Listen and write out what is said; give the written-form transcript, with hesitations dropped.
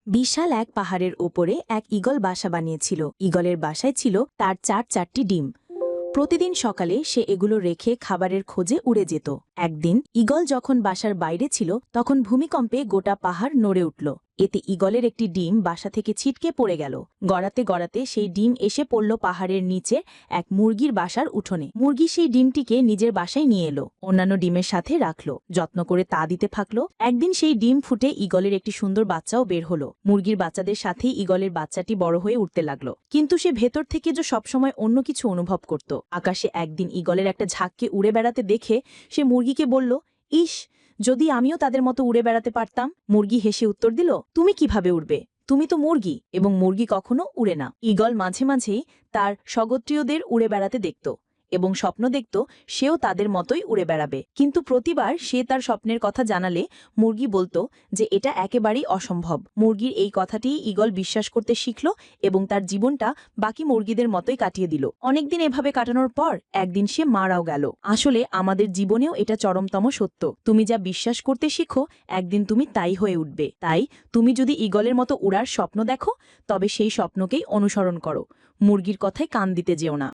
বিশাল এক পাহাড়ের ওপরে এক ঈগল বাসা বানিয়েছিল। ঈগলের বাসায় ছিল তার চারটি ডিম। প্রতিদিন সকালে সে এগুলো রেখে খাবারের খোঁজে উড়ে যেত। একদিন ঈগল যখন বাসার বাইরে ছিল তখন ভূমিকম্পে গোটা পাহাড় নড়ে উঠল। এতে ঈগলের একটি ডিম বাসা থেকে ছিটকে পড়ে গেল। গড়াতে গড়াতে সেই ডিম এসে পড়ল পাহাড়ের নিচে এক মুরগির বাসার উঠোনে। মুরগি সেই ডিমটিকে নিজের বাসায় নিয়ে এলো, অন্যান্য ডিমের সাথে রাখলো, যত্ন করে তা দিতে থাকলো। একদিন সেই ডিম ফুটে ঈগলের একটি সুন্দর বাচ্চাও বের হলো। মুরগির বাচ্চাদের সাথেই ঈগলের বাচ্চাটি বড় হয়ে উঠতে লাগলো, কিন্তু সে ভেতর থেকে যে সবসময় অন্য কিছু অনুভব করত। আকাশে একদিন ঈগলের একটা ঝাঁককে উড়ে বেড়াতে দেখে সে মুরগিকে বলল, ইস, যদি আমিও তাদের মতো উড়ে বেড়াতে পারতাম। মুরগি হেসে উত্তর দিল, তুমি কিভাবে উড়বে? তুমি তো মুরগি, এবং মুরগি কখনো উড়ে না। ঈগল মাঝে মাঝেই তার স্বগোত্রীয়দের উড়ে বেড়াতে দেখত এবং স্বপ্ন দেখত সেও তাদের মতোই উড়ে বেড়াবে। কিন্তু প্রতিবার সে তার স্বপ্নের কথা জানালে মুরগি বলতো যে এটা একেবারেই অসম্ভব। মুরগির এই কথাটি ঈগল বিশ্বাস করতে শিখল এবং তার জীবনটা বাকি মুরগিদের মতোই কাটিয়ে দিল। অনেকদিন এভাবে কাটানোর পর একদিন সে মারাও গেল। আসলে আমাদের জীবনেও এটা চরমতম সত্য। তুমি যা বিশ্বাস করতে শিখো একদিন তুমি তাই হয়ে উঠবে। তাই তুমি যদি ঈগলের মতো উড়ার স্বপ্ন দেখো তবে সেই স্বপ্নকেই অনুসরণ করো। মুরগির কথায় কান দিতে যেও না।